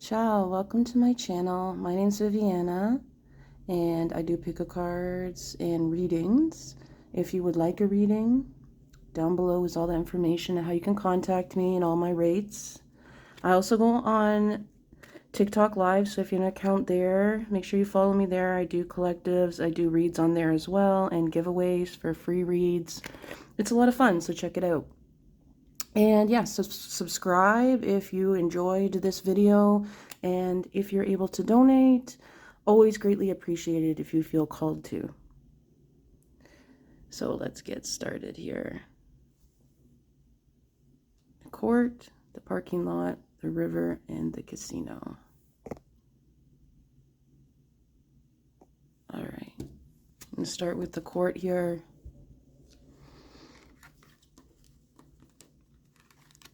Ciao, welcome to my channel. My name's Viviana and I do pick-a cards and readings. If you would like a reading, down below is all the information on how you can contact me and all my rates. I also go on TikTok Live, so if you have an account there, make sure you follow me there. I do collectives, I do reads on there as well, and giveaways for free reads. It's a lot of fun, so check it out. And yeah, so subscribe if you enjoyed this video, and if you're able to donate, always greatly appreciated if you feel called to. So let's get started here. The court, the parking lot, the river, and the casino. All right, I'm gonna start with the court here.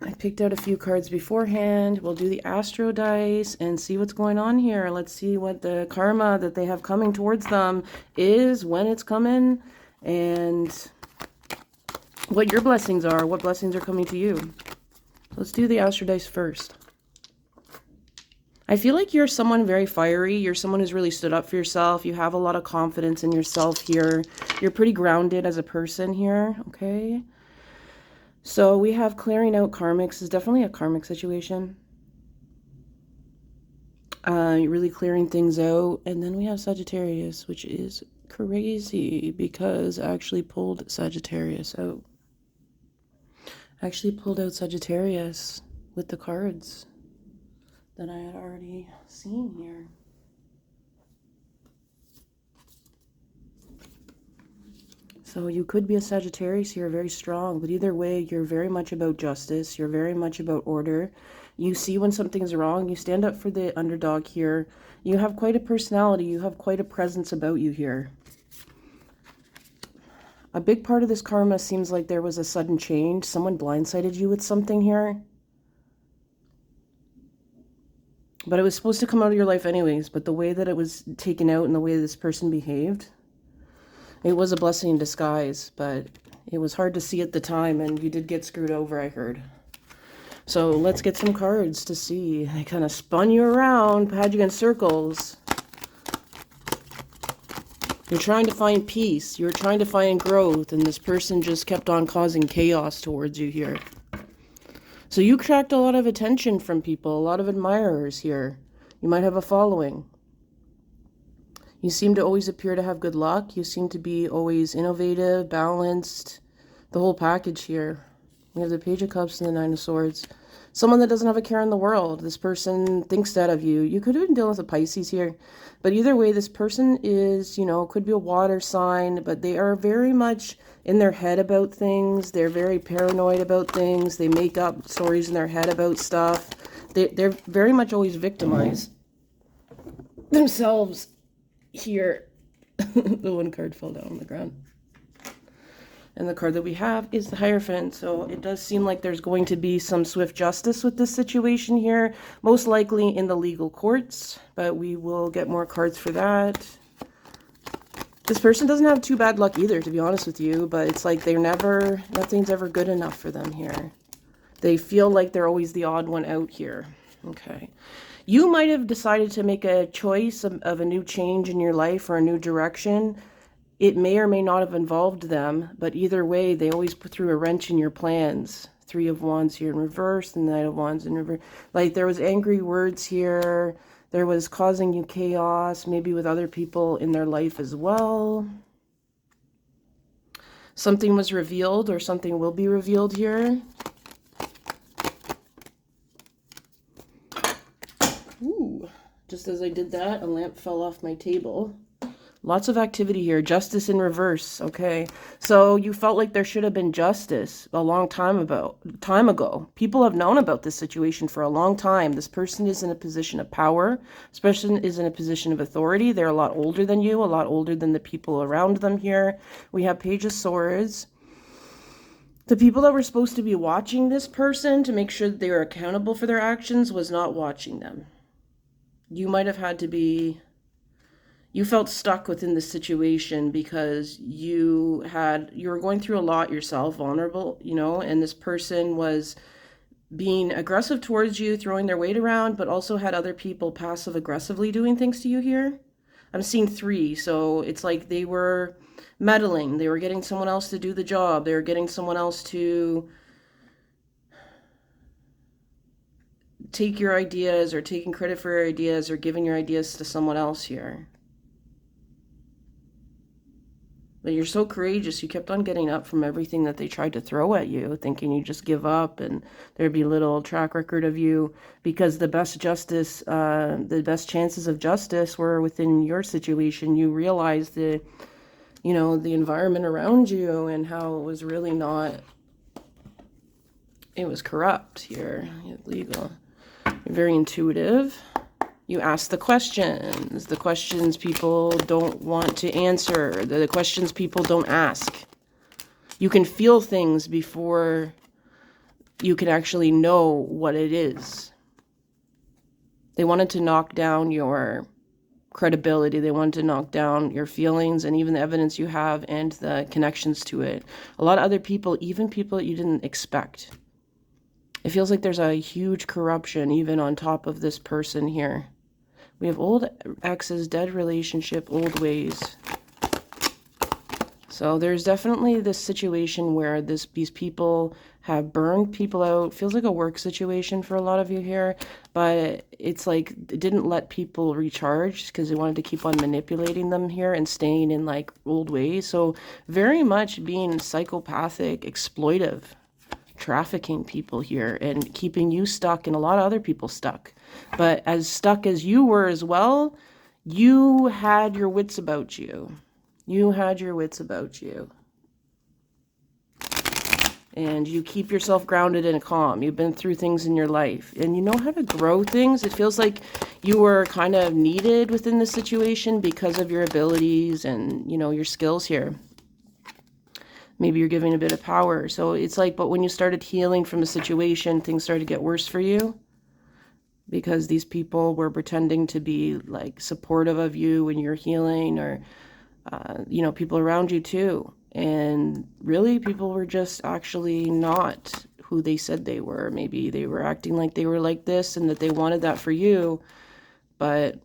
I picked out a few cards beforehand. We'll do the Astro Dice and see what's going on here. Let's see what the karma that they have coming towards them is, when it's coming, and what your blessings are, what blessings are coming to you. Let's do the Astro Dice first. I feel like you're someone very fiery. You're someone who's really stood up for yourself. You have a lot of confidence in yourself here. You're pretty grounded as a person here, okay? So we have clearing out karmics. Is definitely a karmic situation. You're really clearing things out. And then we have Sagittarius, which is crazy because I actually pulled Sagittarius out. I actually pulled out Sagittarius with the cards that I had already seen here. So you could be a Sagittarius here, very strong, but either way, you're very much about justice. You're very much about order. You see when something's wrong, you stand up for the underdog here. You have quite a personality. You have quite a presence about you here. A big part of this karma seems like there was a sudden change. Someone blindsided you with something here. But it was supposed to come out of your life anyways, but the way that it was taken out and the way this person behaved, it was a blessing in disguise, but it was hard to see at the time, and you did get screwed over, I heard. So let's get some cards to see. They kind of spun you around, had you in circles. You're trying to find peace. You're trying to find growth, and this person just kept on causing chaos towards you here. So you attract a lot of attention from people, a lot of admirers here. You might have a following. You seem to always appear to have good luck. You seem to be always innovative, balanced, the whole package here. We have the Page of Cups and the Nine of Swords. Someone that doesn't have a care in the world. This person thinks that of you. You could have been dealing with a Pisces here. But either way, this person is, you know, could be a water sign, but they are very much in their head about things. They're very paranoid about things. They make up stories in their head about stuff. They're very much always victimized themselves. Here, the one card fell down on the ground. And the card that we have is the Hierophant. So it does seem like there's going to be some swift justice with this situation here, most likely in the legal courts, but we will get more cards for that. This person doesn't have too bad luck either, to be honest with you, but it's like nothing's ever good enough for them here. They feel like they're always the odd one out here. Okay. You might have decided to make a choice of a new change in your life or a new direction. It may or may not have involved them, but either way, they always put through a wrench in your plans. Three of Wands here in reverse, and the Knight of Wands in reverse. Like there was angry words here. There was causing you chaos, maybe with other people in their life as well. Something was revealed or something will be revealed here. Ooh, just as I did that, a lamp fell off my table. Lots of activity here. Justice in reverse. Okay. So you felt like there should have been justice a long time ago. People have known about this situation for a long time. This person is in a position of power. This person is in a position of authority. They're a lot older than you, a lot older than the people around them here. We have Page of Swords. The people that were supposed to be watching this person to make sure that they were accountable for their actions was not watching them. You might have had to be... You felt stuck within the situation because you were going through a lot yourself, vulnerable, you know, and this person was being aggressive towards you, throwing their weight around, but also had other people passive aggressively doing things to you here. I'm seeing 3, so it's like they were meddling. They were getting someone else to do the job. They were getting someone else to take your ideas, or taking credit for your ideas, or giving your ideas to someone else here. But you're so courageous, you kept on getting up from everything that they tried to throw at you, thinking you just give up and there'd be little track record of you, because the best justice, the best chances of justice were within your situation. You realized the, you know, the environment around you and how it was really not, it was corrupt here, illegal. You're very intuitive. You ask the questions people don't want to answer, the questions people don't ask. You can feel things before you can actually know what it is. They wanted to knock down your credibility. They wanted to knock down your feelings and even the evidence you have and the connections to it. A lot of other people, even people that you didn't expect. It feels like there's a huge corruption even on top of this person here. We have old exes, dead relationship, old ways. So there's definitely this situation where these people have burned people out. Feels like a work situation for a lot of you here, but it's like it didn't let people recharge because they wanted to keep on manipulating them here and staying in like old ways. So very much being psychopathic, exploitive, trafficking people here and keeping you stuck and a lot of other people stuck. But as stuck as you were as well, you had your wits about you. You had your wits about you. And you keep yourself grounded and calm. You've been through things in your life and you know how to grow things. It feels like you were kind of needed within the situation because of your abilities and, you know, your skills here. Maybe you're giving a bit of power. So it's like, but when you started healing from a situation, things started to get worse for you because these people were pretending to be like supportive of you when you're healing, or, you know, people around you too. And really people were just actually not who they said they were. Maybe they were acting like they were like this and that they wanted that for you. But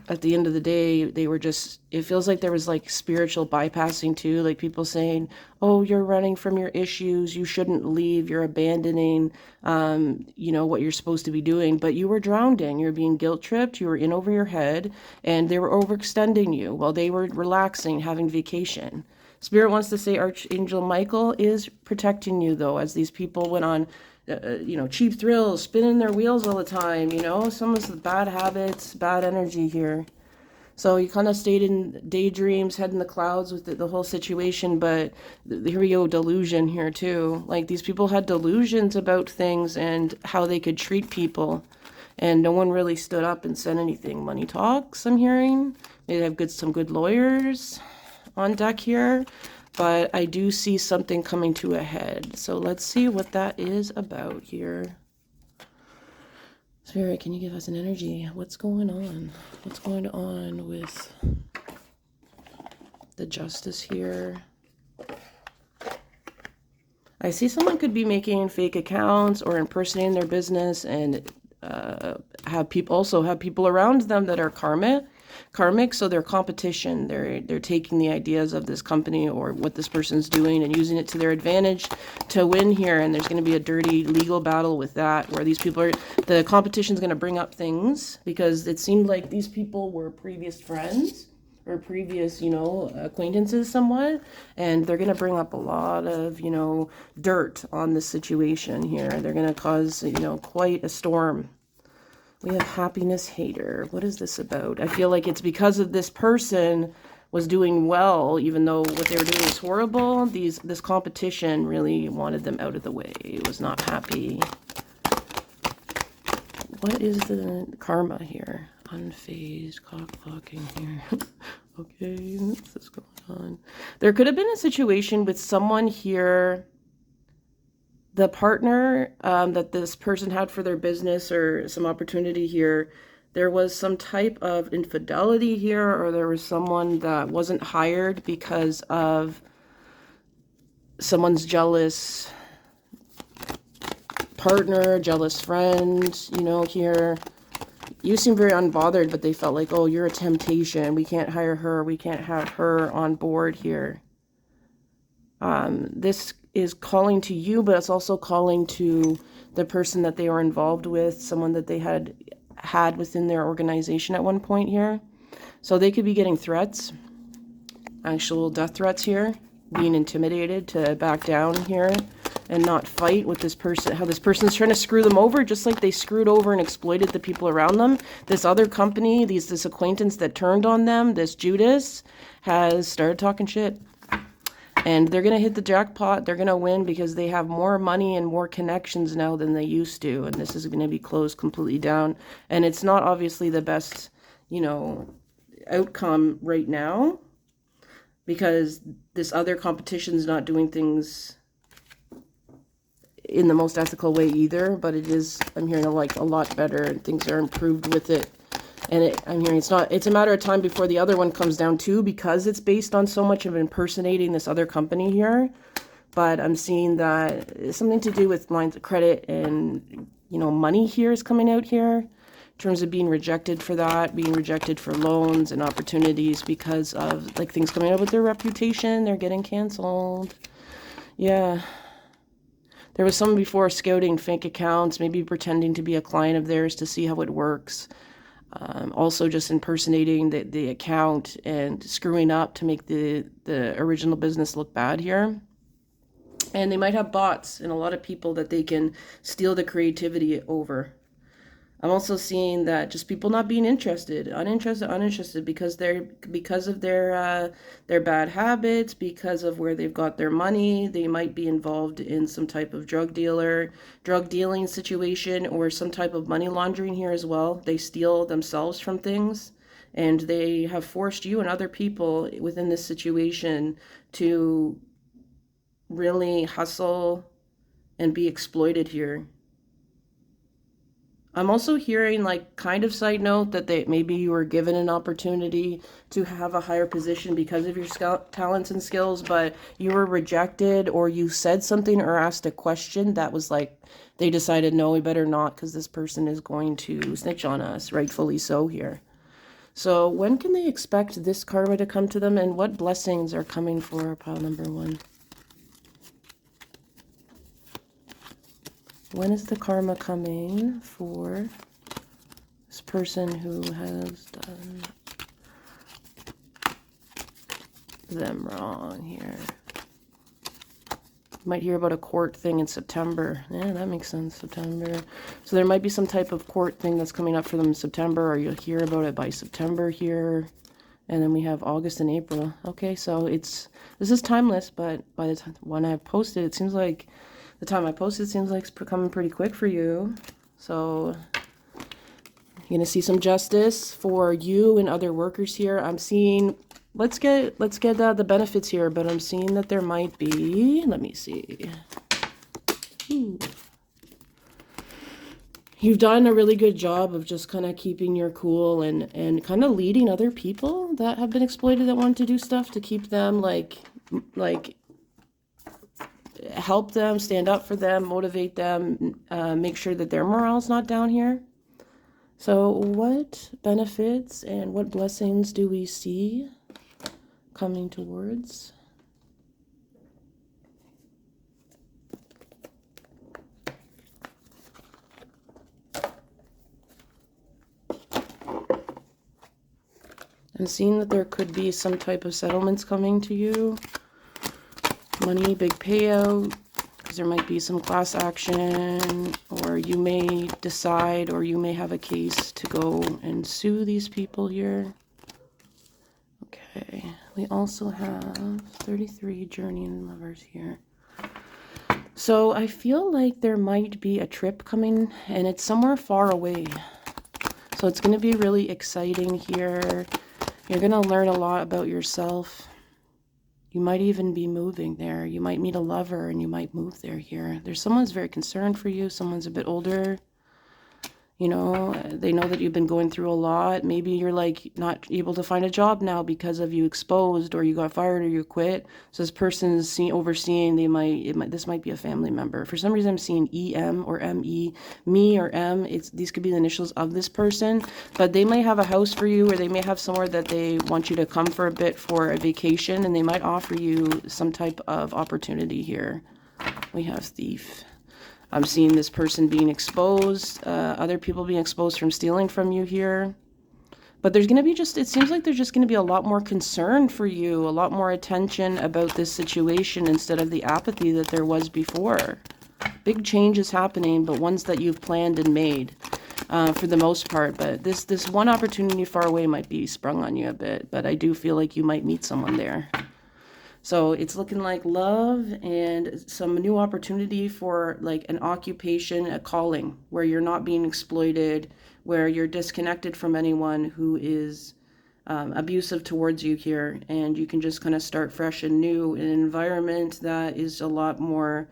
at the end of the day, they were just, it feels like there was like spiritual bypassing too, like people saying, oh, you're running from your issues, you shouldn't leave, you're abandoning, you know, what you're supposed to be doing. But you were drowning, you're being guilt tripped, you were in over your head, and they were overextending you while they were relaxing, having vacation. Spirit wants to say Archangel Michael is protecting you, though, as these people went on, you know, cheap thrills, spinning their wheels all the time, you know, some of the bad habits, bad energy here. So you kind of stayed in daydreams, head in the clouds with the whole situation, but here we go, delusion here too. Like these people had delusions about things and how they could treat people, and no one really stood up and said anything. Money talks, I'm hearing. They have some good lawyers on deck here. But I do see something coming to a head. So let's see what that is about here. Spirit, can you give us an energy? What's going on? What's going on with the justice here? I see someone could be making fake accounts or impersonating their business and have people around them that are karmic, so they're competition. They're taking the ideas of this company or what this person's doing and using it to their advantage to win here. And there's going to be a dirty legal battle with that, where these people are, the competition's going to bring up things because it seemed like these people were previous friends or previous, you know, acquaintances somewhat, and they're going to bring up a lot of, you know, dirt on this situation here. They're going to cause, you know, quite a storm. We have happiness hater. What is this about? I feel like it's because of this person was doing well, even though what they were doing was horrible. This competition really wanted them out of the way. It was not happy. What is the karma here? Unfazed, cock-blocking here. Okay, what's this going on? There could have been a situation with someone here, the partner that this person had for their business or some opportunity here, there was some type of infidelity here, or there was someone that wasn't hired because of someone's jealous partner, jealous friend, you know, here. You seem very unbothered, but they felt like, oh, you're a temptation. We can't hire her. We can't have her on board here. This is calling to you, but it's also calling to the person that they were involved with, someone that they had within their organization at one point here. So they could be getting threats, actual death threats here, being intimidated to back down here and not fight with this person, how this person's trying to screw them over, just like they screwed over and exploited the people around them. This other company, this acquaintance that turned on them, this Judas, has started talking shit. And they're going to hit the jackpot. They're going to win because they have more money and more connections now than they used to. And this is going to be closed completely down. And it's not obviously the best, you know, outcome right now, because this other competition's not doing things in the most ethical way either, but it is, I'm hearing, like a lot better, and things are improved with it. And I'm hearing it's a matter of time before the other one comes down too, because it's based on so much of impersonating this other company here. But I'm seeing that it's something to do with lines of credit and, you know, money here is coming out here in terms of being rejected for that, being rejected for loans and opportunities because of like things coming up with their reputation. They're getting canceled. Yeah. There was someone before scouting fake accounts, maybe pretending to be a client of theirs to see how it works. Also just impersonating the account and screwing up to make the original business look bad here. And they might have bots and a lot of people that they can steal the creativity over. I'm also seeing that just people not being uninterested because of their bad habits, because of where they've got their money. They might be involved in some type of drug dealing situation, or some type of money laundering here as well. They steal themselves from things, and they have forced you and other people within this situation to really hustle and be exploited here. I'm also hearing, like, kind of side note, that maybe you were given an opportunity to have a higher position because of your talents and skills, but you were rejected, or you said something or asked a question that was like, they decided, no, we better not, because this person is going to snitch on us, rightfully so here. So when can they expect this karma to come to them, and what blessings are coming for pile number 1? When is the karma coming for this person who has done them wrong here? You might hear about a court thing in September. Yeah, that makes sense, September. So there might be some type of court thing that's coming up for them in September, or you'll hear about it by September here. And then we have August and April. Okay, so this is timeless, but by the time when I posted, it seems like the time I posted seems like it's coming pretty quick for you. So you're going to see some justice for you and other workers here. I'm seeing, let's get the benefits here, but I'm seeing that there might be, let me see. You've done a really good job of just kind of keeping your cool and kind of leading other people that have been exploited, that want to do stuff to keep them like help them, stand up for them, motivate them, make sure that their morale's not down here. So what benefits and what blessings do we see coming towards? I'm seeing that there could be some type of settlements coming to you. Money, big payout, because there might be some class action, or you may decide, or you may have a case to go and sue these people here. Okay, we also have 33 journeying lovers here. So I feel like there might be a trip coming, and it's somewhere far away. So it's going to be really exciting here. You're going to learn a lot about yourself. You might even be moving there. You might meet a lover and you might move there here. There's someone who's very concerned for you. Someone's a bit older. You know, they know that you've been going through a lot. Maybe you're like not able to find a job now because of you exposed, or you got fired, or you quit. So this person is overseeing. This might be a family member. For some reason, I'm seeing EM or ME, me or M. These could be the initials of this person, but they may have a house for you, or they may have somewhere that they want you to come for a bit for a vacation, and they might offer you some type of opportunity here. We have thief. I'm seeing this person being exposed, other people being exposed from stealing from you here. But there's going to be it seems like there's just going to be a lot more concern for you, a lot more attention about this situation instead of the apathy that there was before. Big changes happening, but ones that you've planned and made for the most part. But this one opportunity far away might be sprung on you a bit, but I do feel like you might meet someone there. So it's looking like love and some new opportunity for like an occupation, a calling, where you're not being exploited, where you're disconnected from anyone who is abusive towards you here, and you can just kind of start fresh and new in an environment that is a lot more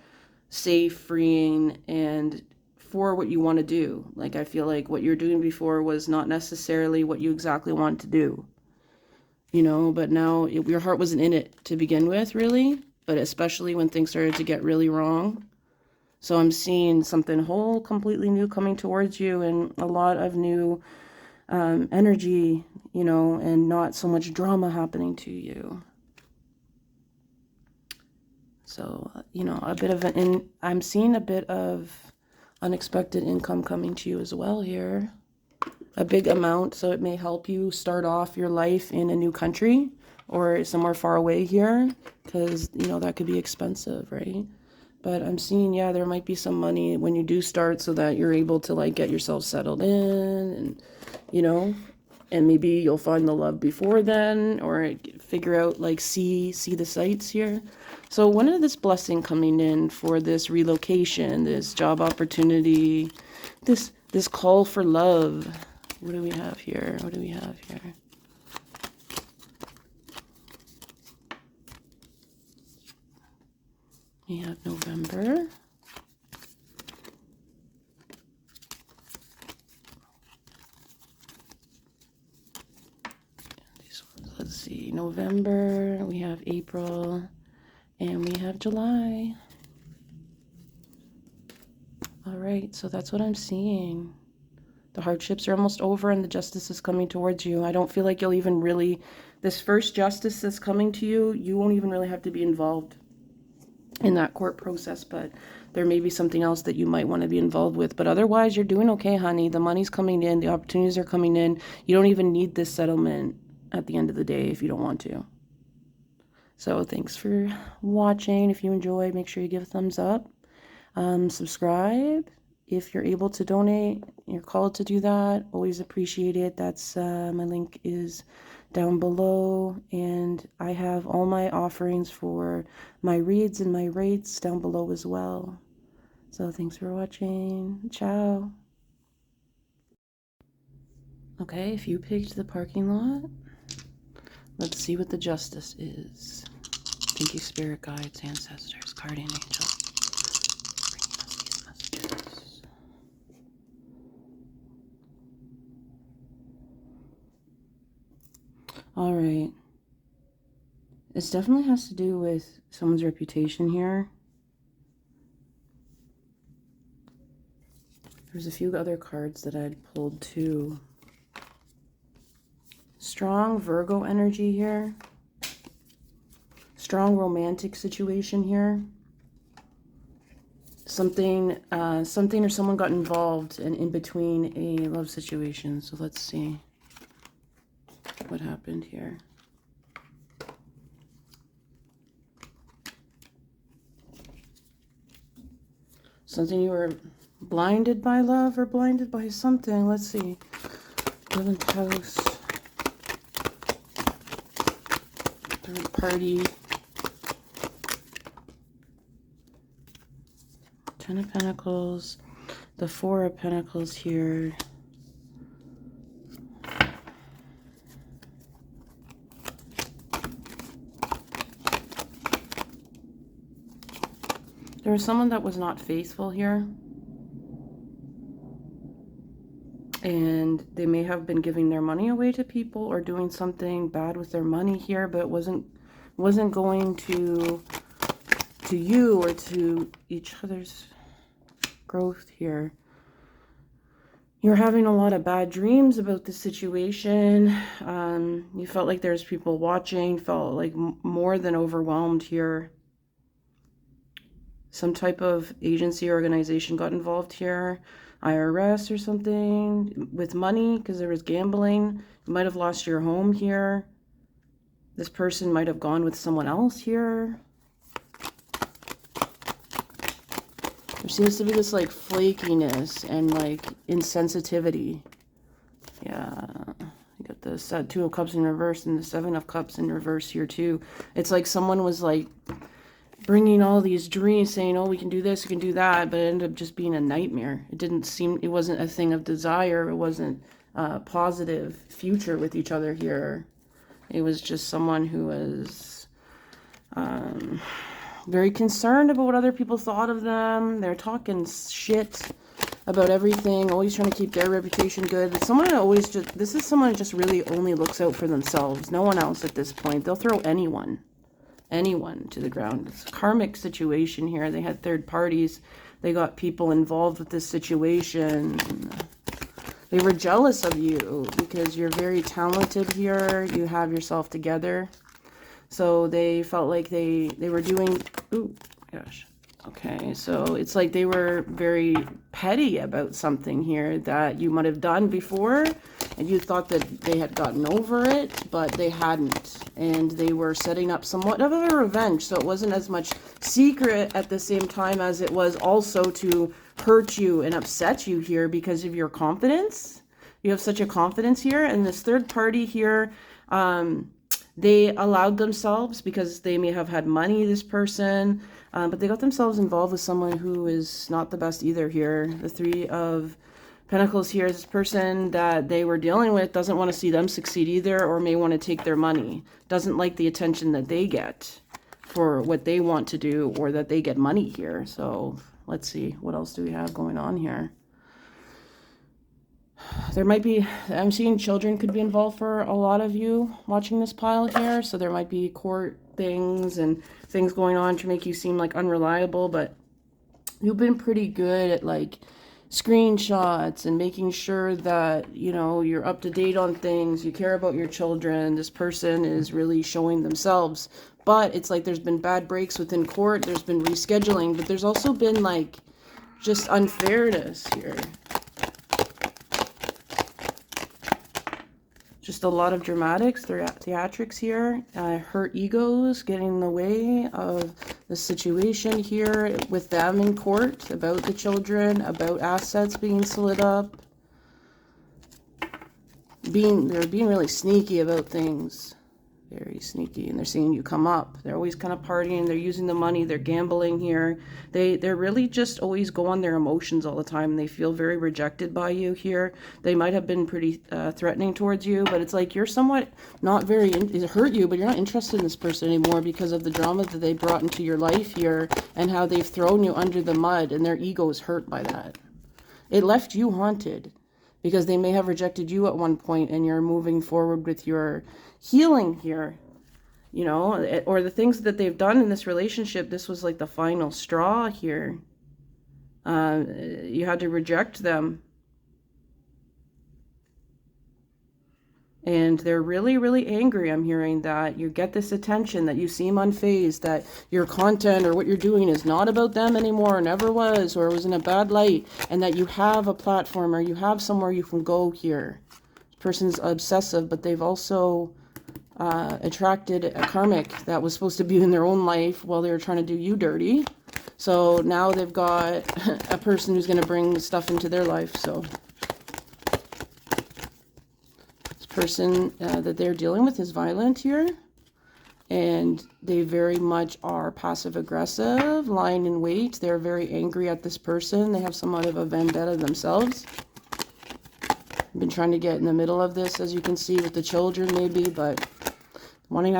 safe, freeing, and for what you want to do. Like, I feel like what you're doing before was not necessarily what you exactly want to do. You know, but now your heart wasn't in it to begin with, really, but especially when things started to get really wrong. So I'm seeing something whole, completely new coming towards you, and a lot of new energy, you know, and not so much drama happening to you. So, you know, I'm seeing a bit of unexpected income coming to you as well here. A big amount, so it may help you start off your life in a new country or somewhere far away here, because, you know, that could be expensive, right? But I'm seeing, yeah, there might be some money when you do start so that you're able to, like, get yourself settled in and, you know, and maybe you'll find the love before then, or figure out, like, see the sights here. So when is this blessing coming in for this relocation, this job opportunity, this call for love? What do we have here? What do we have here? We have November. These ones, let's see. November, we have April, and we have July. All right, so that's what I'm seeing. The hardships are almost over and the justice is coming towards you. I don't feel like you'll even really, this first justice that's coming to you, you won't even really have to be involved in that court process, but there may be something else that you might want to be involved with. But otherwise, you're doing okay, honey. The money's coming in, the opportunities are coming in. You don't even need this settlement at the end of the day if you don't want to. So thanks for watching. If you enjoyed, make sure you give a thumbs up. Subscribe. If you're able to donate, you're called to do that. Always appreciate it. That's my link is down below, and I have all my offerings for my reads and my rates down below as well. So thanks for watching. Ciao. Okay, if you picked the parking lot, let's see what the justice is. Thank you, spirit guides, ancestors, guardian angels. All right. This definitely has to do with someone's reputation here. There's a few other cards that I'd pulled too. Strong Virgo energy here. Strong romantic situation here. Something or someone got involved in between a love situation. So let's see what happened here. Something you were blinded by love or blinded by something. Let's see. 11th house. Third party. 10 of Pentacles. The 4 of Pentacles here. There was someone that was not faithful here. And they may have been giving their money away to people or doing something bad with their money here, but it wasn't going to you or to each other's growth here. You're having a lot of bad dreams about the situation. You felt like there's people watching, felt like more than overwhelmed here. Some type of agency or organization got involved here. IRS or something with money because there was gambling. You might have lost your home here. This person might have gone with someone else here. There seems to be this like flakiness and like insensitivity. Yeah, you got this 2 of Cups in reverse and the 7 of Cups in reverse here too. It's like someone was like bringing all these dreams, saying, oh, we can do this, we can do that, but it ended up just being a nightmare. It wasn't a thing of desire. It wasn't a positive future with each other here. It was just someone who was very concerned about what other people thought of them. They're talking shit about everything, always trying to keep their reputation good. This is someone who just really only looks out for themselves, no one else at this point. They'll throw anyone to the ground. It's a karmic situation here. They had third parties. They got people involved with this situation. They were jealous of you because you're very talented here. You have yourself together. So they felt like they were doing, ooh, gosh. Okay, so it's like they were very petty about something here that you might have done before, and you thought that they had gotten over it, but they hadn't. And they were setting up somewhat of a revenge, so it wasn't as much secret at the same time as it was also to hurt you and upset you here because of your confidence. You have such a confidence here, and this third party here, they allowed themselves, because they may have had money, this person, but they got themselves involved with someone who is not the best either here. The 3 of Pentacles here is this person that they were dealing with doesn't want to see them succeed either, or may want to take their money. Doesn't like the attention that they get for what they want to do, or that they get money here. So let's see, what else do we have going on here? There might be, I'm seeing children could be involved for a lot of you watching this pile here. So there might be court things and things going on to make you seem like unreliable, but you've been pretty good at like screenshots and making sure that, you know, you're up to date on things. You care about your children. This person is really showing themselves, but it's like there's been bad breaks within court. There's been rescheduling, but there's also been like just unfairness here. Just a lot of dramatics, theatrics here, hurt egos getting in the way of the situation here with them in court, about the children, about assets being slid up. They're being really sneaky about things. Very sneaky, and they're seeing you come up. They're always kind of partying, they're using the money, they're gambling here. They're really just always go on their emotions all the time, and they feel very rejected by you here. They might have been pretty threatening towards you, but it's like you're somewhat not very, it hurt you, but you're not interested in this person anymore because of the drama that they brought into your life here, and how they've thrown you under the mud, and their ego is hurt by that. It left you haunted, because they may have rejected you at one point, and you're moving forward with your healing here, you know, or the things that they've done in this relationship. This was like the final straw here. You had to reject them. And they're really, really angry. I'm hearing that you get this attention, that you seem unfazed, that your content or what you're doing is not about them anymore, never was, or was in a bad light, and that you have a platform or you have somewhere you can go here. This person's obsessive, but they've also attracted a karmic that was supposed to be in their own life while they were trying to do you dirty. So now they've got a person who's going to bring stuff into their life. So person that they're dealing with is violent here, and they very much are passive aggressive, lying in wait. They're very angry at this person. They have somewhat of a vendetta themselves. I've been trying to get in the middle of this, as you can see, with the children maybe, but wanting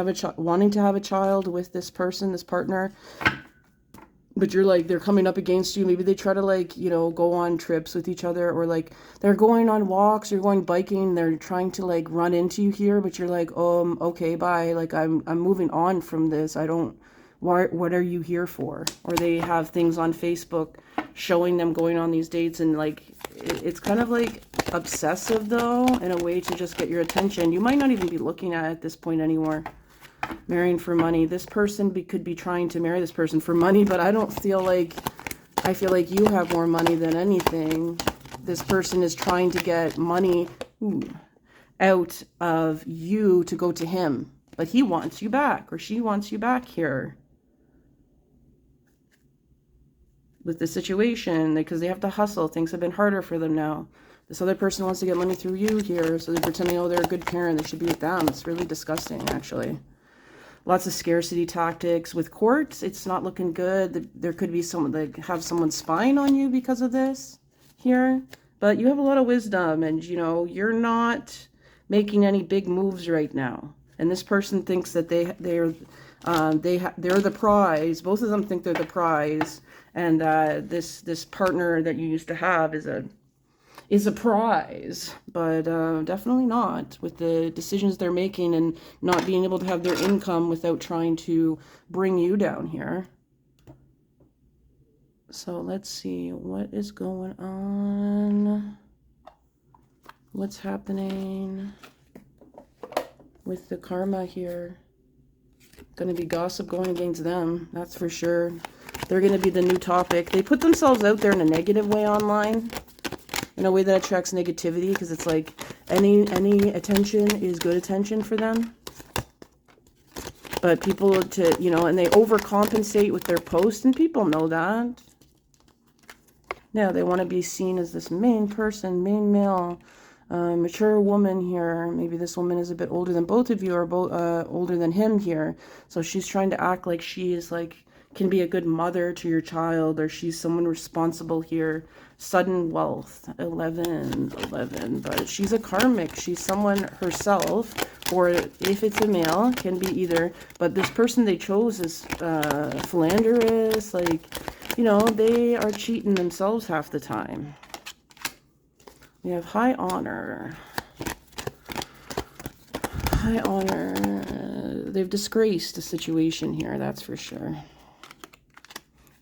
to have a child with this person, this partner. but you're like, they're coming up against you. Maybe they try to like, you know, go on trips with each other, or like they're going on walks or going biking. They're trying to like run into you here, but you're like, okay, bye. Like I'm moving on from this. I don't, what are you here for? Or they have things on Facebook showing them going on these dates, and like, it's kind of like obsessive though, in a way to just get your attention. You might not even be looking at it at this point anymore. Marrying for money. This person could be trying to marry this person for money, but I don't feel like, I feel like you have more money than anything. This person is trying to get money out of you to go to him, but he wants you back, or she wants you back here with the situation, because they have to hustle. Things have been harder for them now. This other person wants to get money through you here, so they're pretending, oh, they're a good parent, they should be with them. It's really disgusting, actually. Lots of scarcity tactics. With courts, it's not looking good. There could be someone that have someone spying on you because of this here. But you have a lot of wisdom, and you know, you're not making any big moves right now. And this person thinks that they're the prize. Both of them think they're the prize, and this partner that you used to have is a prize, but definitely not with the decisions they're making and not being able to have their income without trying to bring you down here. So let's see what is going on. What's happening with the karma here? Going to be gossip going against them, that's for sure. They're going to be the new topic. They put themselves out there in a negative way online, in a way that attracts negativity, because it's like any attention is good attention for them. But people you know, and they overcompensate with their posts, and people know that. Yeah, they want to be seen as this main person, main male, mature woman here. Maybe this woman is a bit older than both of you, or both older than him here. So she's trying to act like she is like, can be a good mother to your child, or she's someone responsible here. Sudden wealth, 11, but she's a karmic. She's someone herself, or if it's a male, can be either. But this person they chose is philanderous, like, you know, they are cheating themselves half the time. We have high honor. High honor. They've disgraced the situation here, that's for sure.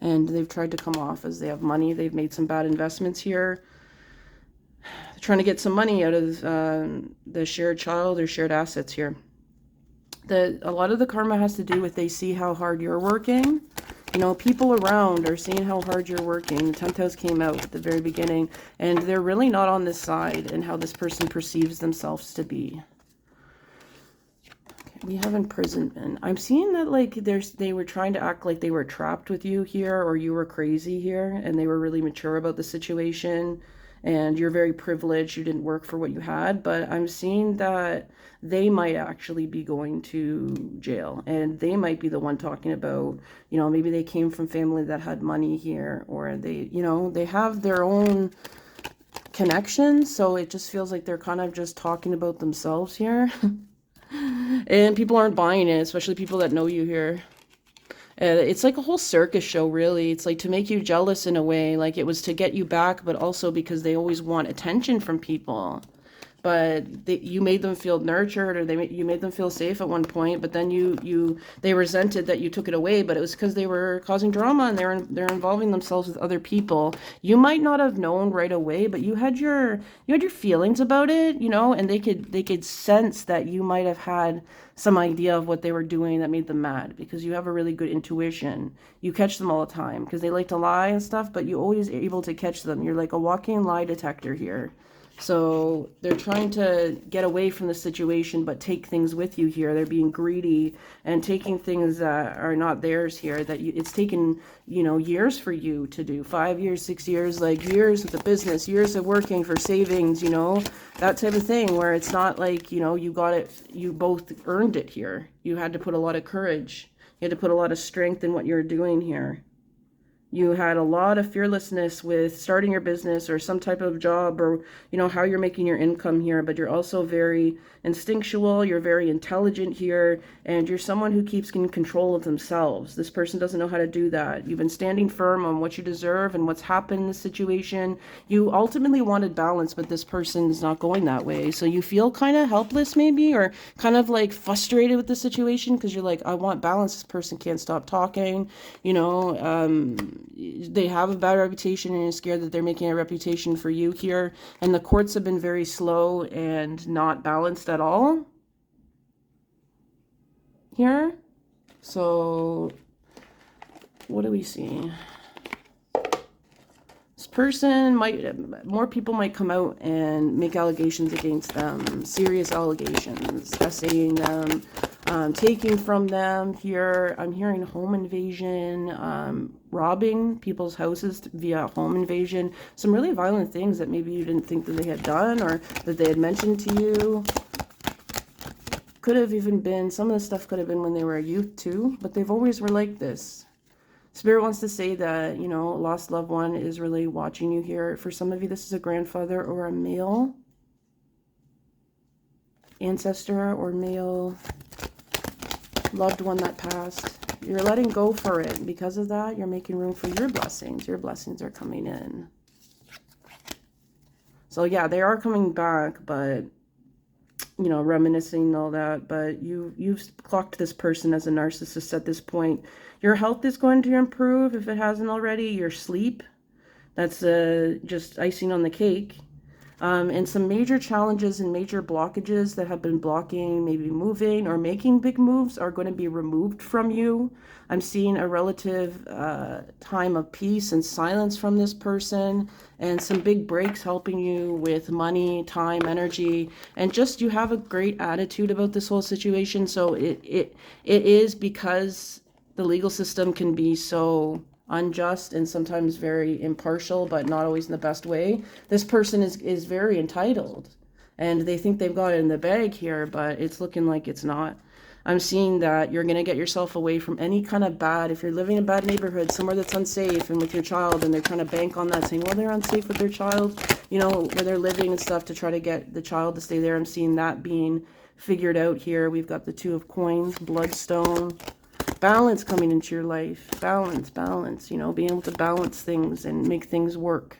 And they've tried to come off as they have money. They've made some bad investments here. They're trying to get some money out of the shared child or shared assets here. A lot of the karma has to do with they see how hard you're working. You know, people around are seeing how hard you're working. The 10th house came out at the very beginning. And they're really not on this side and how this person perceives themselves to be. We have imprisonment. I'm seeing that like they were trying to act like they were trapped with you here, or you were crazy here, and they were really mature about the situation, and you're very privileged, you didn't work for what you had. But I'm seeing that they might actually be going to jail, and they might be the one talking about, you know, maybe they came from family that had money here, or they, you know, they have their own connections, so it just feels like they're kind of just talking about themselves here. And people aren't buying it, especially people that know you here. It's like a whole circus show, really. It's like to make you jealous in a way. Like it was to get you back, but also because they always want attention from people. But you made them feel nurtured, or you made them feel safe at one point. But then they resented that you took it away. But it was because they were causing drama, and they're involving themselves with other people. You might not have known right away, but you had your feelings about it, you know. And they could sense that you might have had some idea of what they were doing that made them mad, because you have a really good intuition. You catch them all the time because they like to lie and stuff, but you're always able to catch them. You're like a walking lie detector here. So they're trying to get away from the situation, but take things with you here. They're being greedy and taking things that are not theirs here. It's taken, you know, years for you to do. 5 years, 6 years, like years with the business, years of working for savings, you know, that type of thing, where it's not like, you know, you got it, you both earned it here. You had to put a lot of courage. You had to put a lot of strength in what you're doing here. You had a lot of fearlessness with starting your business or some type of job, or, you know, how you're making your income here, but you're also very instinctual, you're very intelligent here, and you're someone who keeps in control of themselves. This person doesn't know how to do that. You've been standing firm on what you deserve and what's happened in this situation. You ultimately wanted balance, but this person is not going that way. So you feel kind of helpless maybe, or kind of like frustrated with the situation because you're like, I want balance. This person can't stop talking, you know. They have a bad reputation and you're scared that they're making a reputation for you here. And the courts have been very slow and not balanced at all here. So what do we see? This person might, more people might come out and make allegations against them, serious allegations, essaying them, taking from them here. I'm hearing home invasion, robbing people's houses via home invasion, some really violent things that maybe you didn't think that they had done or that they had mentioned to you. Could have even been, some of the stuff could have been when they were a youth too, but they've always were like this. Spirit wants to say that, you know, a lost loved one is really watching you here. For some of you, this is a grandfather or a male ancestor or male loved one that passed. You're letting go for it. Because of that, you're making room for your blessings. Your blessings are coming in. So yeah, they are coming back, but, you know, reminiscing and all that. But you've clocked this person as a narcissist at this point. Your health is going to improve if it hasn't already. Your sleep, that's just icing on the cake. And some major challenges and major blockages that have been blocking maybe moving or making big moves are going to be removed from you. I'm seeing a relative time of peace and silence from this person, and some big breaks helping you with money, time, energy, and just you have a great attitude about this whole situation. So it is because the legal system can be so unjust and sometimes very impartial, but not always in the best way. This person is very entitled and they think they've got it in the bag here, but it's looking like it's not. I'm seeing that you're going to get yourself away from any kind of bad, if you're living in a bad neighborhood, somewhere that's unsafe and with your child, and they're trying to bank on that, saying, well, they're unsafe with their child, you know, where they're living and stuff to try to get the child to stay there. I'm seeing that being figured out here. We've got the Two of Coins, Bloodstone, balance coming into your life. Balance, you know, being able to balance things and make things work.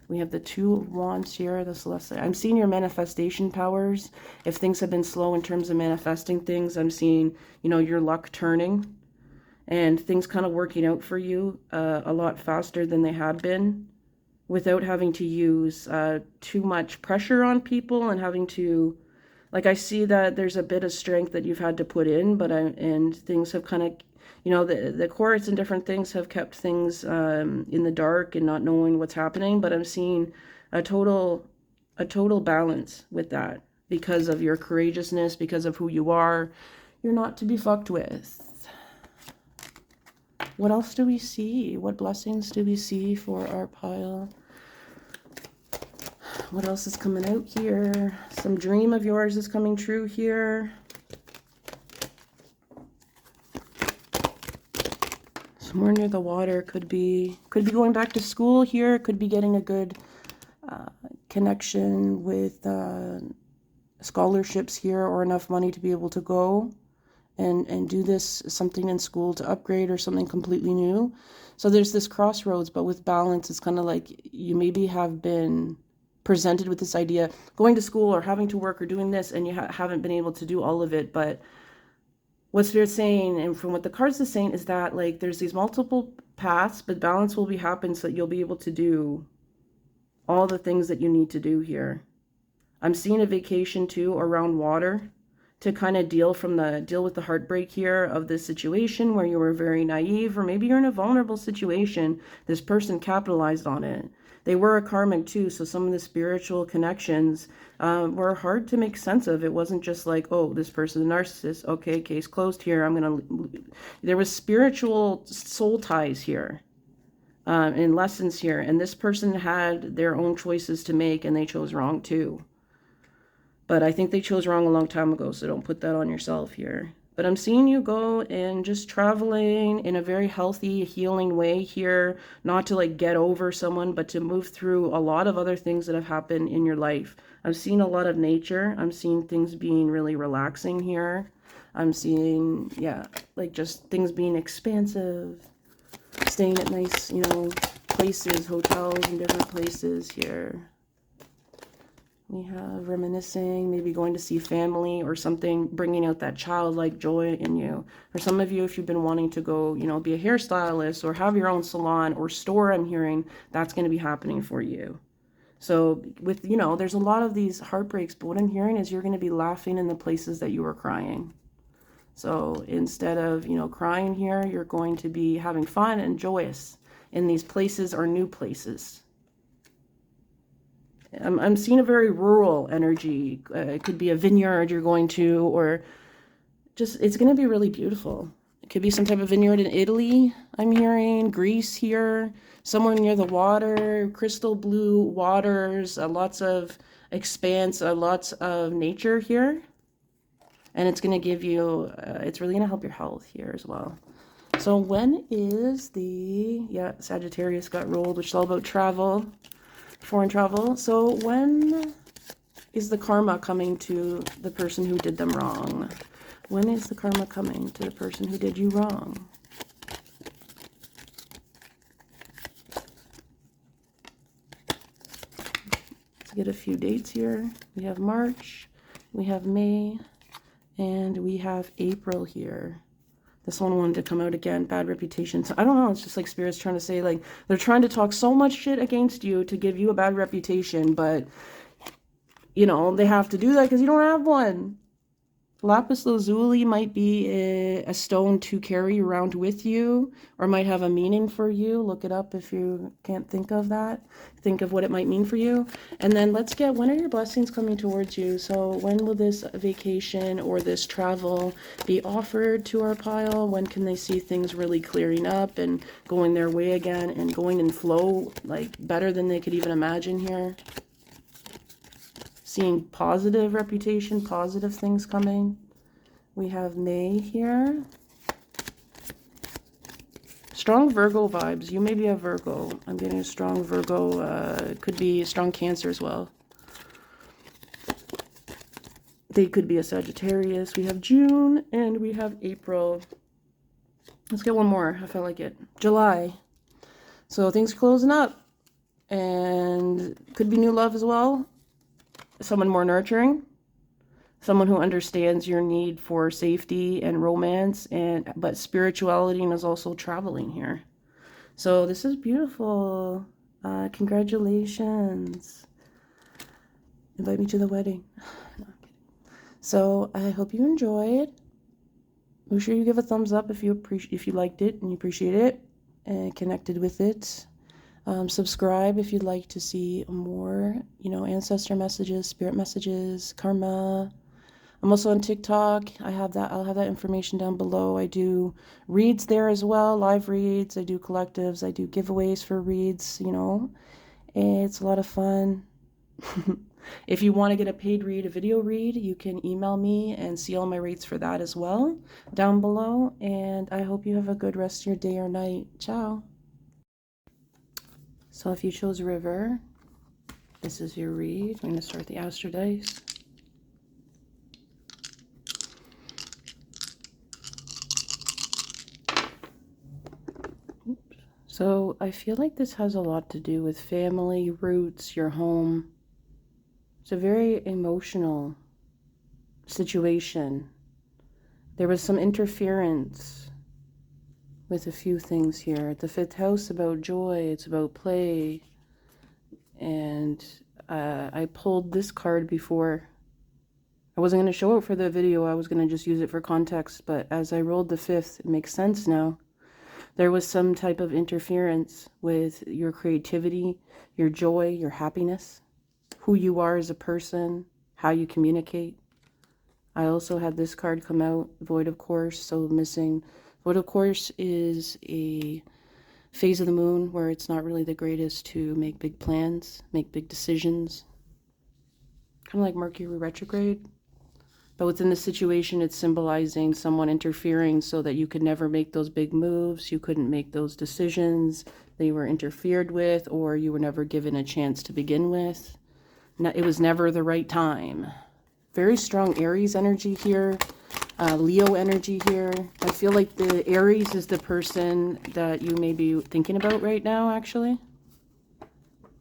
We have the Two of Wands here, the Celestial. I'm seeing your manifestation powers. If things have been slow in terms of manifesting things, I'm seeing, you know, your luck turning and things kind of working out for you a lot faster than they had been, without having to use too much pressure on people and having to, like, I see that there's a bit of strength that you've had to put in, but and things have kind of, you know, the courts and different things have kept things in the dark and not knowing what's happening. But I'm seeing a total balance with that because of your courageousness, because of who you are. You're not to be fucked with. What else do we see? What blessings do we see for our pile? What else is coming out here? Some dream of yours is coming true here. Somewhere near the water, could be going back to school here, could be getting a good connection with scholarships here, or enough money to be able to go and do this, something in school to upgrade or something completely new. So there's this crossroads, but with balance, it's kind of like you maybe have been presented with this idea, going to school or having to work or doing this, and you haven't been able to do all of it. But what Spirit's saying, and from what the cards are saying, is that, like, there's these multiple paths, but balance will be happening so that you'll be able to do all the things that you need to do here. I'm seeing a vacation too around water to kind of deal with the heartbreak here of this situation where you were very naive, or maybe you're in a vulnerable situation. This person capitalized on it. They were a karmic too, so some of the spiritual connections were hard to make sense of. It wasn't just like, oh, this person's a narcissist. Okay, case closed here. There was spiritual soul ties here and lessons here. And this person had their own choices to make, and they chose wrong too. But I think they chose wrong a long time ago, so don't put that on yourself here. But I'm seeing you go and just traveling in a very healthy, healing way here, not to like get over someone, but to move through a lot of other things that have happened in your life. I'm seeing a lot of nature. I'm seeing things being really relaxing here. I'm seeing, yeah, like just things being expansive, staying at nice, you know, places, hotels and different places here. We have reminiscing, maybe going to see family or something, bringing out that childlike joy in you. For some of you, if you've been wanting to go, you know, be a hairstylist or have your own salon or store, I'm hearing that's going to be happening for you. So with, you know, there's a lot of these heartbreaks, but what I'm hearing is you're going to be laughing in the places that you were crying. So instead of, you know, crying here, you're going to be having fun and joyous in these places or new places. I'm seeing a very rural energy. It could be a vineyard you're going to, or just, it's going to be really beautiful. It could be some type of vineyard in Italy, I'm hearing, Greece here, somewhere near the water, crystal blue waters, lots of expanse, lots of nature here. And it's going to give you, it's really going to help your health here as well. So when is the, yeah, Sagittarius got rolled, which is all about travel. Foreign travel. So when is the karma coming to the person who did them wrong? When is the karma coming to the person who did you wrong? Let's get a few dates here. We have March, we have May, and we have April here. This one wanted to come out again, bad reputation. So I don't know, it's just like Spirit's trying to say, like, they're trying to talk so much shit against you to give you a bad reputation, but, you know, they have to do that because you don't have one. Lapis lazuli might be a stone to carry around with you, or might have a meaning for you. Look it up if you can't think of that. Think of what it might mean for you. And then let's get, when are your blessings coming towards you? So when will this vacation or this travel be offered to our pile? When can they see things really clearing up and going their way again and going in flow, like better than they could even imagine here? Seeing positive reputation, positive things coming. We have May here. Strong Virgo vibes. You may be a Virgo. I'm getting a strong Virgo. It could be a strong Cancer as well. They could be a Sagittarius. We have June and we have April. Let's get one more. I felt like it. July. So things closing up. And could be new love as well. Someone more nurturing, someone who understands your need for safety and romance, but spirituality, and is also traveling here. So this is beautiful. Congratulations. Invite me to the wedding. No, I'm kidding. So I hope you enjoyed. Make sure you give a thumbs up if you liked it and you appreciate it and connected with it. Subscribe if you'd like to see more, you know, ancestor messages, spirit messages, karma. I'm also on TikTok. I'll have that information down below. I do reads there as well, live reads. I do collectives. I do giveaways for reads, you know. It's a lot of fun. If you want to get a paid read, a video read, you can email me and see all my rates for that as well down below. And I hope you have a good rest of your day or night. Ciao. So if you chose River, this is your read. I'm going to start the Astro Dice. Oops. So I feel like this has a lot to do with family, roots, your home. It's a very emotional situation. There was some interference with a few things here. The 5th house about joy, it's about play. And I pulled this card before. I wasn't going to show it for the video, I was going to just use it for context, but as I rolled the 5th, it makes sense now. There was some type of interference with your creativity, your joy, your happiness, who you are as a person, how you communicate. I also had this card come out, Void of Course, so missing. Void of Course is a phase of the moon where it's not really the greatest to make big plans, make big decisions. Kind of like Mercury retrograde. But within the situation, it's symbolizing someone interfering so that you could never make those big moves. You couldn't make those decisions. They were interfered with, or you were never given a chance to begin with. It was never the right time. Very strong Aries energy here. Leo energy here. I feel like the Aries is the person that you may be thinking about right now, actually.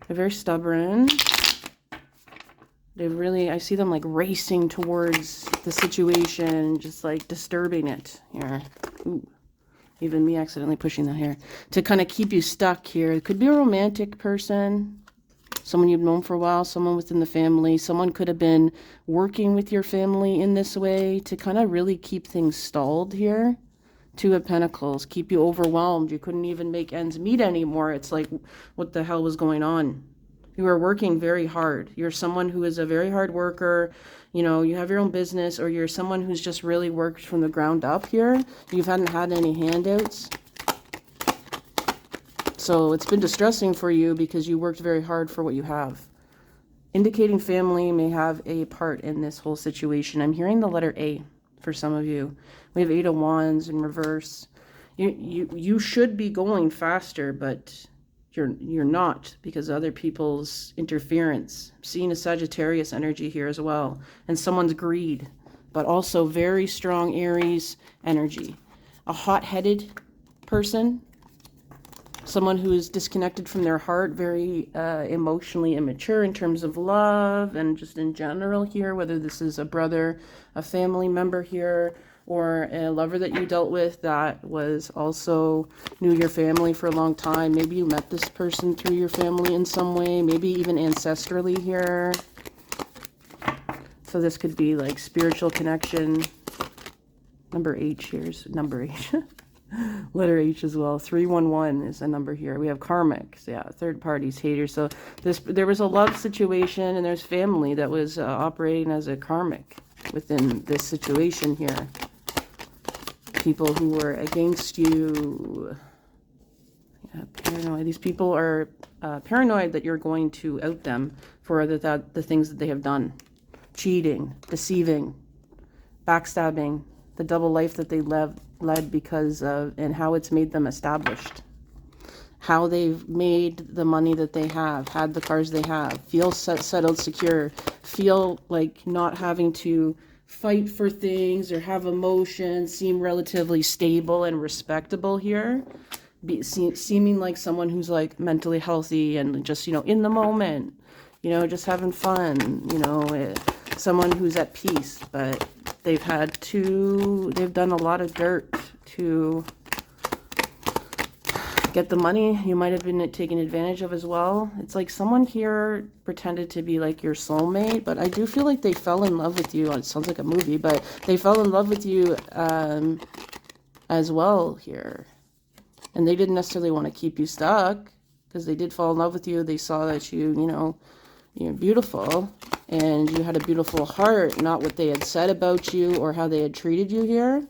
They're very stubborn. They really, I see them like racing towards the situation, just like disturbing it here. Ooh, even me accidentally pushing that here. To kind of keep you stuck here. It could be a romantic person, someone you've known for a while, someone within the family. Someone could have been working with your family in this way to kind of really keep things stalled here. Two of Pentacles, keep you overwhelmed. You couldn't even make ends meet anymore. It's like, what the hell was going on? You are working very hard. You're someone who is a very hard worker. You know, you have your own business, or you're someone who's just really worked from the ground up here. You haven't had any handouts. So it's been distressing for you because you worked very hard for what you have. Indicating family may have a part in this whole situation. I'm hearing the letter A for some of you. We have 8 of Wands in reverse. You should be going faster, but you're not, because of other people's interference. I'm seeing a Sagittarius energy here as well, and someone's greed, but also very strong Aries energy. A hot-headed person, someone who is disconnected from their heart, very emotionally immature in terms of love and just in general here, whether this is a brother, a family member here, or a lover that you dealt with that was also knew your family for a long time. Maybe you met this person through your family in some way, maybe even ancestrally here. So this could be like spiritual connection. Number H here's number H. Letter H as well. 311 is a number here. We have karmics, yeah, third parties, haters. So there was a love situation, and there's family that was operating as a karmic within this situation here. People who were against you. Yeah, paranoid. These people are paranoid that you're going to out them for the things that they have done. Cheating, deceiving, backstabbing, the double life that they led because of, and how it's made them established. How they've made the money that they have, had the cars they have, feel settled, secure, feel like not having to fight for things or have emotions, seem relatively stable and respectable here, seeming like someone who's like mentally healthy and just, you know, in the moment, you know, just having fun, you know, someone who's at peace. But they've done a lot of dirt to get the money. You might have been taken advantage of as well. It's like someone here pretended to be like your soulmate, but I do feel like they fell in love with you. It sounds like a movie, but they fell in love with you as well here. And they didn't necessarily want to keep you stuck, because they did fall in love with you. They saw that you're beautiful, and you had a beautiful heart, not what they had said about you or how they had treated you here.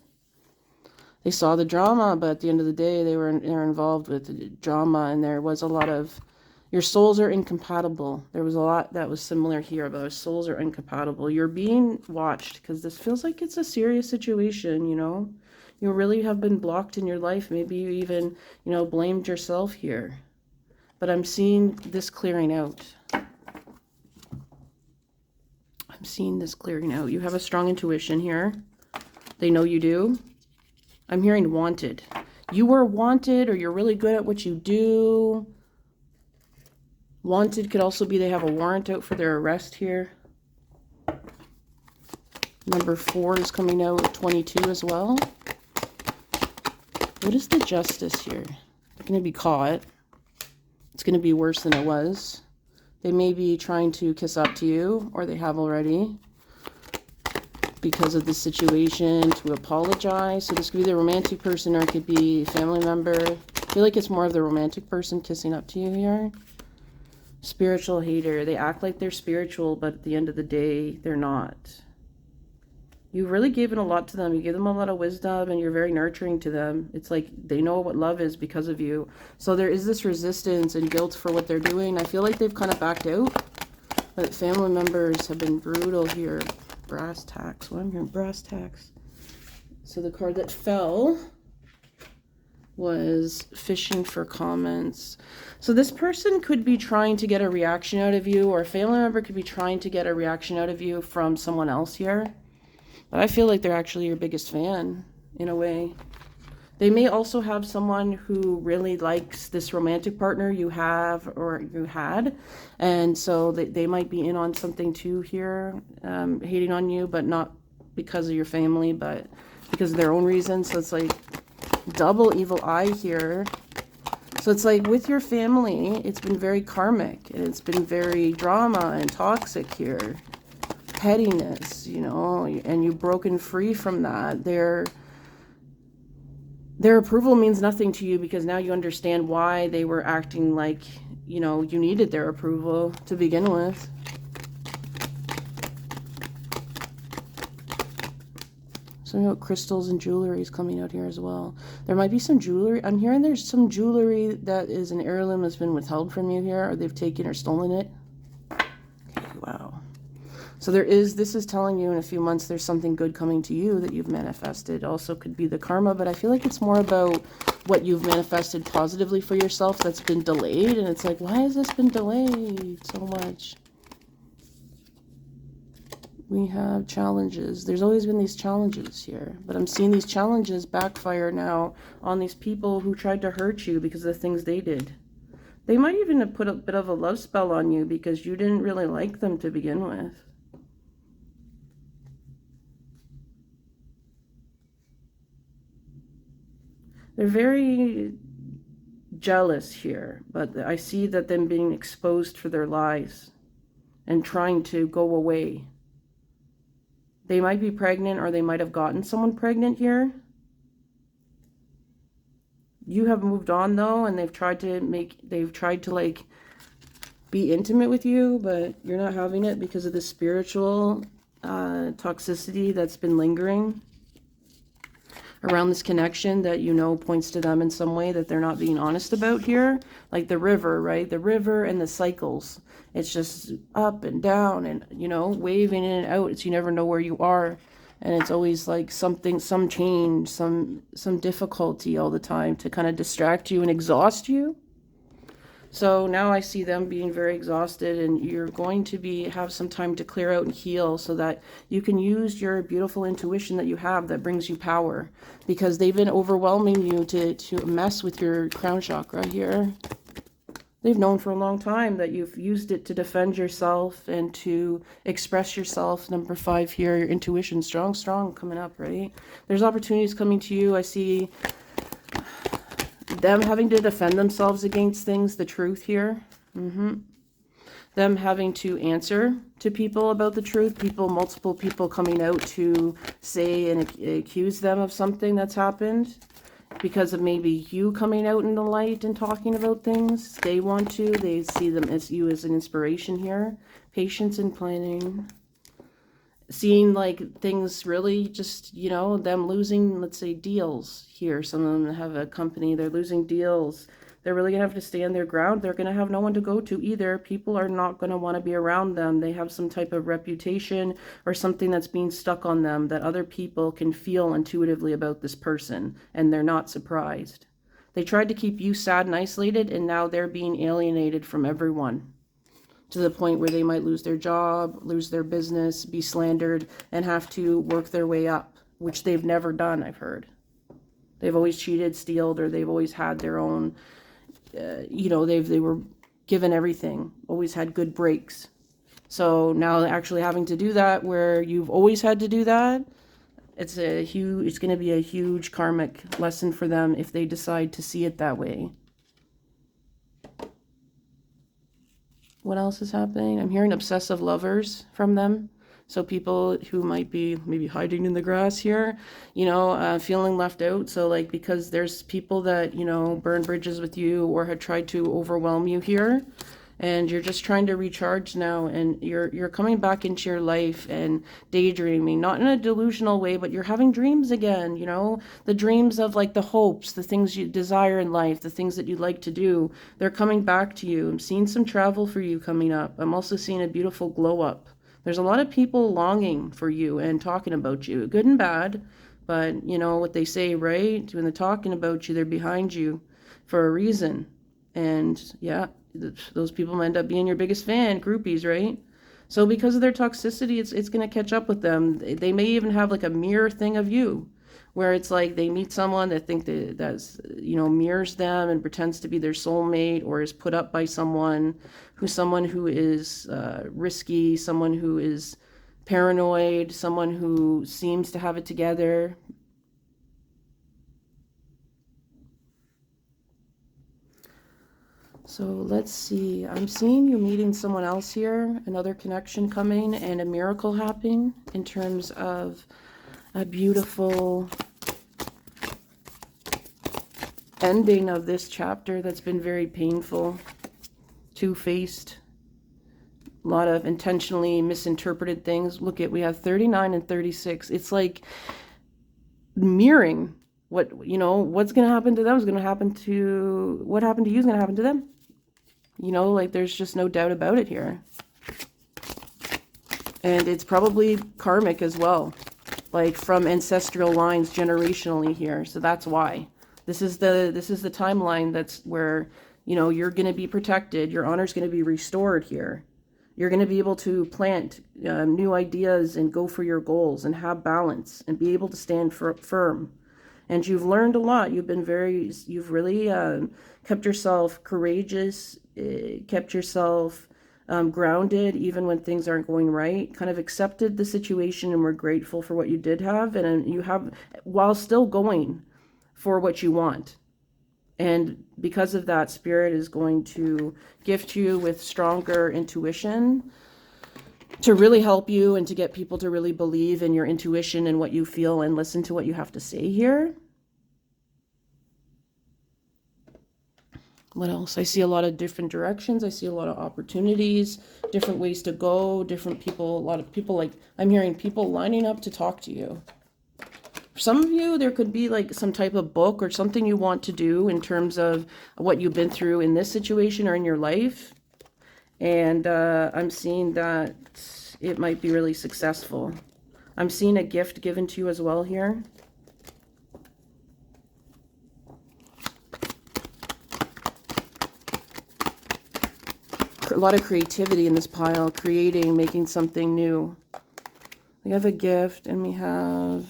They saw the drama, but at the end of the day, they're involved with the drama, and there was a lot of, your souls are incompatible. There was a lot that was similar here, but our souls are incompatible. You're being watched, because this feels like it's a serious situation, you know. You really have been blocked in your life. Maybe you even, you know, blamed yourself here. But I'm seeing this clearing out. I'm seeing this clearing out. You have a strong intuition here. They know you do. I'm hearing wanted. You were wanted, or you're really good at what you do. Wanted could also be they have a warrant out for their arrest here. Number 4 is coming out, 22 as well. What is the justice here? They're going to be caught. It's going to be worse than it was. They may be trying to kiss up to you, or they have already, because of the situation, to apologize. So this could be the romantic person, or it could be a family member. I feel like it's more of the romantic person kissing up to you here. Spiritual hater. They act like they're spiritual, but at the end of the day, they're not. You really gave it a lot to them. You gave them a lot of wisdom, and you're very nurturing to them. It's like they know what love is because of you. So there is this resistance and guilt for what they're doing. I feel like they've kind of backed out. But family members have been brutal here. brass tacks. Well, I'm hearing brass tacks. So the card that fell was fishing for comments. So this person could be trying to get a reaction out of you, or a family member could be trying to get a reaction out of you from someone else here. But I feel like they're actually your biggest fan, in a way. They may also have someone who really likes this romantic partner you have or you had. And so they might be in on something too here, hating on you, but not because of your family, but because of their own reasons. So it's like double evil eye here. So it's like with your family, it's been very karmic, and it's been very drama and toxic here. Pettiness, you know, and you've broken free from that. Their approval means nothing to you because now you understand why they were acting like, you know, you needed their approval to begin with. So, you know, crystals and jewelry is coming out here as well. There might be some jewelry. I'm hearing there's some jewelry that is an heirloom that's been withheld from you here, or they've taken or stolen it. Okay, wow. So this is telling you in a few months there's something good coming to you that you've manifested. Also could be the karma, but I feel like it's more about what you've manifested positively for yourself that's been delayed. And it's like, why has this been delayed so much? We have challenges. There's always been these challenges here, but I'm seeing these challenges backfire now on these people who tried to hurt you because of the things they did. They might even have put a bit of a love spell on you because you didn't really like them to begin with. They're very jealous here, but I see that them being exposed for their lies and trying to go away. They might be pregnant, or they might have gotten someone pregnant here. You have moved on though, and they've tried to like be intimate with you, but you're not having it because of the spiritual toxicity that's been lingering around this connection that, you know, points to them in some way that they're not being honest about here. Like the river, right? The river and the cycles. It's just up and down and, you know, waving in and out. It's, you never know where you are. And it's always like something, some change, some difficulty all the time to kind of distract you and exhaust you. So now I see them being very exhausted, and you're going to have some time to clear out and heal so that you can use your beautiful intuition that you have that brings you power, because they've been overwhelming you to mess with your crown chakra here. They've known for a long time that you've used it to defend yourself and to express yourself. Number 5 here, your intuition, strong coming up, right? There's opportunities coming to you. I see them having to defend themselves against things, the truth here. Them having to answer to people about the truth. Multiple people coming out to say and accuse them of something that's happened because of maybe you coming out in the light and talking about things. They see them as you as an inspiration here. Patience and planning. Seeing like things really just, you know, them losing, let's say, deals here. Some of them have a company, they're losing deals. They're really going to have to stand their ground. They're going to have no one to go to either. People are not going to want to be around them. They have some type of reputation or something that's being stuck on them that other people can feel intuitively about this person, and they're not surprised. They tried to keep you sad and isolated, and now they're being alienated from everyone, to the point where they might lose their job, lose their business, be slandered, and have to work their way up, which they've never done, I've heard. They've always cheated, stealed, or they've always had their own, you know, they were given everything, always had good breaks. So now actually having to do that where you've always had to do that, it's going to be a huge karmic lesson for them if they decide to see it that way. What else is happening? I'm hearing obsessive lovers from them. So people who might be maybe hiding in the grass here, you know, feeling left out. So like, because there's people that, you know, burn bridges with you or had tried to overwhelm you here, and you're just trying to recharge now, and you're coming back into your life and daydreaming, not in a delusional way, but you're having dreams again, you know, the dreams of like the hopes, the things you desire in life, the things that you'd like to do. They're coming back to you. I'm seeing some travel for you coming up. I'm also seeing a beautiful glow up There's a lot of people longing for you and talking about you, good and bad. But you know what they say, right? When they're talking about you, they're behind you for a reason. And yeah, those people end up being your biggest fan, groupies, right? So because of their toxicity, it's going to catch up with them. They may even have like a mirror thing of you, where it's like they meet someone that that's mirrors them and pretends to be their soulmate, or is put up by someone who is risky, someone who is paranoid, someone who seems to have it together. So let's see, I'm seeing you meeting someone else here, another connection coming, and a miracle happening in terms of a beautiful ending of this chapter that's been very painful, two-faced, a lot of intentionally misinterpreted things. Look at, we have 39 and 36. It's like mirroring what's going to happen to them is going to happen to, what happened to you is going to happen to them. Like there's just no doubt about it here. And it's probably karmic as well, like from ancestral lines generationally here. So that's why. This is the timeline that's where, you're going to be protected. Your honor's going to be restored here. You're going to be able to plant new ideas and go for your goals and have balance and be able to stand firm. And you've learned a lot. You've really kept yourself courageous, kept yourself grounded even when things aren't going right, kind of accepted the situation and were grateful for what you did have. And you have, while still going for what you want. And because of that, Spirit is going to gift you with stronger intuition to really help you and to get people to really believe in your intuition and what you feel and listen to what you have to say here. What else? I see a lot of different directions. I see a lot of opportunities, different ways to go, different people, a lot of people, like I'm hearing people lining up to talk to you. For some of you, there could be like some type of book or something you want to do in terms of what you've been through in this situation or in your life. And I'm seeing that it might be really successful. I'm seeing a gift given to you as well here. A lot of creativity in this pile, creating, making something new. We have a gift and we have,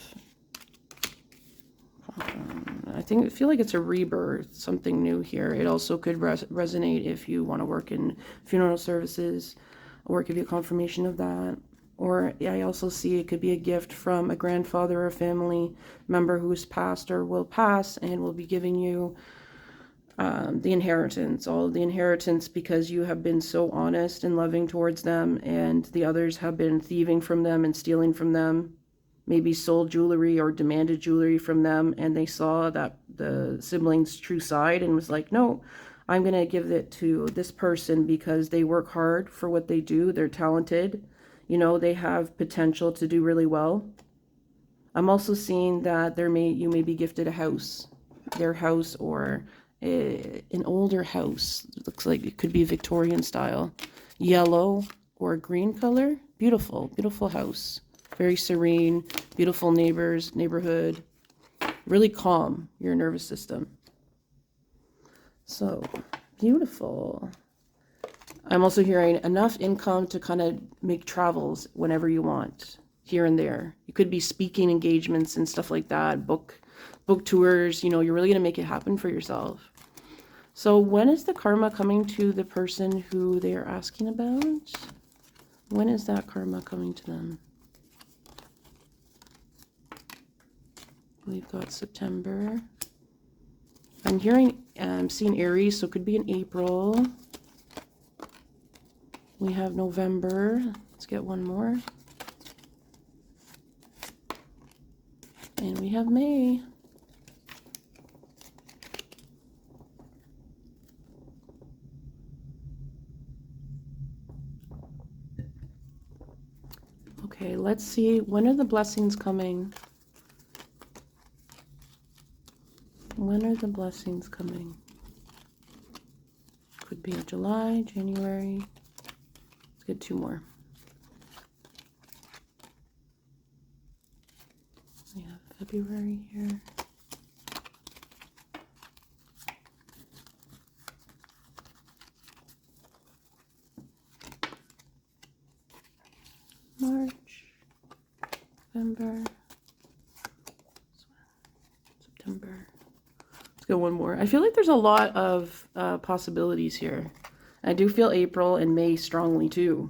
I feel like it's a rebirth, something new here. It also could resonate if you want to work in funeral services, or give you a confirmation of that. Or I also see it could be a gift from a grandfather or a family member who's passed or will pass and will be giving you the inheritance, all of the inheritance, because you have been so honest and loving towards them, and the others have been thieving from them and stealing from them, maybe sold jewelry or demanded jewelry from them, and they saw that the siblings' true side and was like, no, I'm going to give it to this person because they work hard for what they do. They're talented. They have potential to do really well. I'm also seeing that you may be gifted a house, their house, or an older house. It looks like it could be Victorian style, yellow or green color. Beautiful, beautiful house. Very serene, beautiful neighborhood. Really calm your nervous system. So beautiful. I'm also hearing enough income to kind of make travels whenever you want, here and there. It could be speaking engagements and stuff like that, book tours. You're really going to make it happen for yourself. So when is the karma coming to the person who they are asking about? When is that karma coming to them? We've got September. I'm seeing Aries, so it could be in April. We have November. Let's get one more. And we have May. Okay, let's see. When are the blessings coming? When are the blessings coming? Could be July, January. Let's get two more. We have February here. March, November, September. Let's go one more. I feel like there's a lot of possibilities here. I do feel April and May strongly too.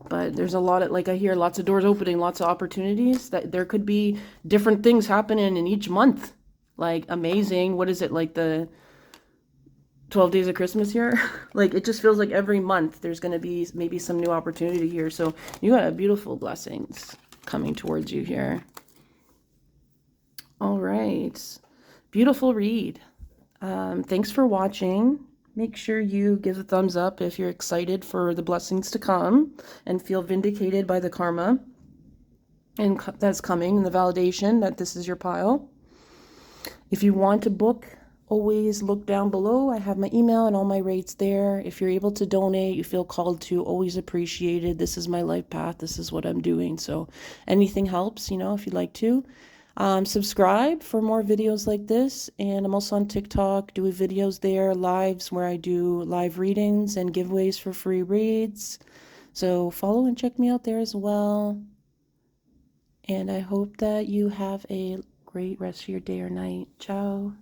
But there's a lot of, like, I hear lots of doors opening, lots of opportunities, that there could be different things happening in each month. Like, amazing. What is it, like the 12 days of Christmas here? Like, it just feels like every month there's going to be maybe some new opportunity here. So you got beautiful blessings coming towards you here. All right. Beautiful read. Thanks for watching. Make sure you give a thumbs up if you're excited for the blessings to come and feel vindicated by the karma and that's coming, and the validation that this is your pile. If you want to book, always look down below. I have my email and all my rates there. If you're able to donate, you feel called to, always appreciated. This is my life path. This is what I'm doing. So anything helps, you know, if you'd like to. Subscribe for more videos like this, and I'm also on TikTok doing videos there, lives where I do live readings and giveaways for free reads. So follow and check me out there as well. And I hope that you have a great rest of your day or night. Ciao.